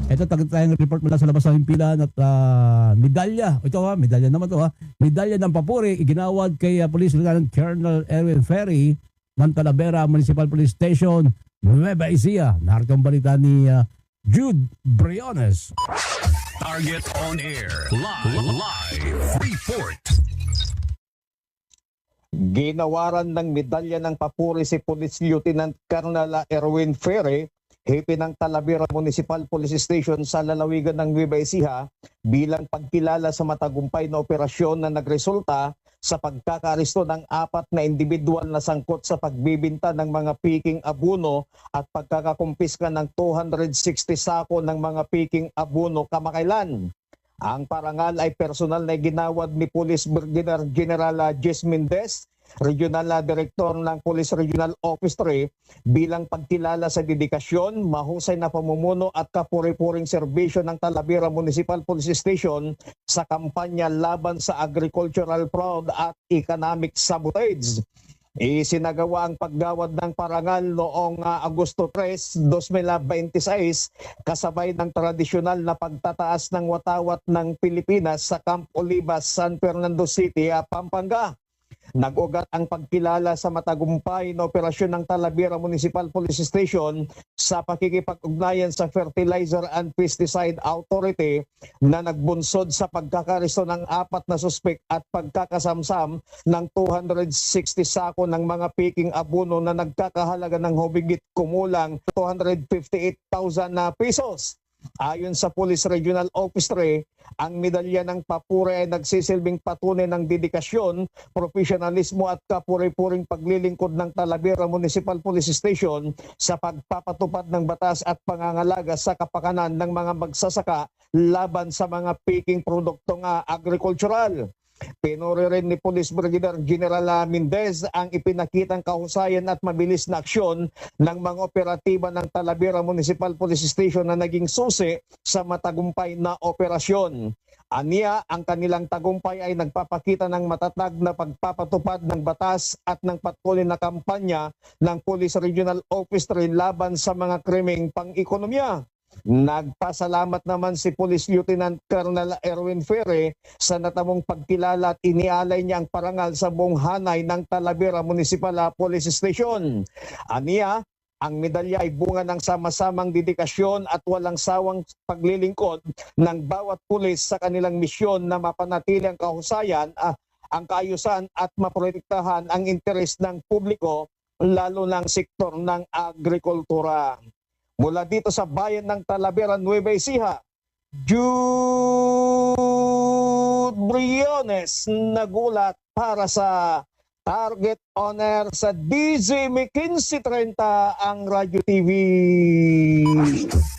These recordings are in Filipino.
Ito, tayong report mula sa labas ng himpilan at medalya. Ito medalya naman to Medalya ng papuri, iginawad kay Police Lieutenant Colonel Erwin Ferry ng Talavera Municipal Police Station, Nueva Ecija. Narito ang balita ni Jude Briones. Target on air. Live report. Ginawaran ng medalya ng papuri si Police Lieutenant Colonel Erwin Ferry, hepe ng Talavera Municipal Police Station sa lalawigan ng Nueva Ecija bilang pagkilala sa matagumpay na operasyon na nagresulta sa pagkakaaresto ng 4 na individual na sangkot sa pagbibinta ng mga piking abono at pagkakakumpiska ng 260 sako ng mga piking abono kamakailan. Ang parangal ay personal na ginawad ni Police Brigadier General Jess Mendez, Regional Director ng Police Regional Office 3, bilang pagkilala sa dedikasyon, mahusay na pamumuno at kapuri-puring serbisyo ng Talavera Municipal Police Station sa kampanya laban sa agricultural fraud at economic sabotage. Isinagawa ang paggawad ng parangal noong Agosto 3, 2026 kasabay ng tradisyonal na pagtataas ng watawat ng Pilipinas sa Camp Olivas, San Fernando City, Pampanga. Nag-ugat ang pagkilala sa matagumpay na operasyon ng Talavera Municipal Police Station sa pakikipag-ugnayan sa Fertilizer and Pesticide Authority na nagbunsod sa pagkakaresto ng 4 na suspek at pagkakasamsam ng 260 sako ng mga piking abono na nagkakahalaga ng hubigit kumulang 258,000 na pesos. Ayon sa Police Regional Office 3, ang medalya ng papuri ay nagsisilbing patunay ng dedikasyon, profesionalismo at kapuri-puring paglilingkod ng Talavera Municipal Police Station sa pagpapatupad ng batas at pangangalaga sa kapakanan ng mga magsasaka laban sa mga piking produktong agricultural. Pinuri rin ni Police Brigadier General Mendez ang ipinakitang kahusayan at mabilis na aksyon ng mga operatiba ng Talavera Municipal Police Station na naging susi sa matagumpay na operasyon. Aniya, ang kanilang tagumpay ay nagpapakita ng matatag na pagpapatupad ng batas at ng patuloy na kampanya ng Police Regional Office 3 laban sa mga krimeng pang-ekonomiya. Nagpasalamat naman si Police Lieutenant Colonel Erwin Ferry sa natamong pagkilala at inialay niya ang parangal sa buong hanay ng Talavera Municipal Police Station. Aniya, ang medalya ay bunga ng sama-samang dedikasyon at walang sawang paglilingkod ng bawat pulis sa kanilang misyon na mapanatili ang kahusayan, ang kaayusan at maprotektahan ang interes ng publiko, lalo ng sektor ng agrikultura. Mula dito sa bayan ng Talavera, Nueva Ecija, Jude Briones nagulat para sa Target on Air sa DZME 1530 ang Radyo TV.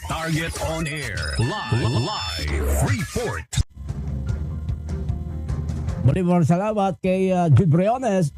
Target on Air. Live report. Maraming salamat kay Jude Briones.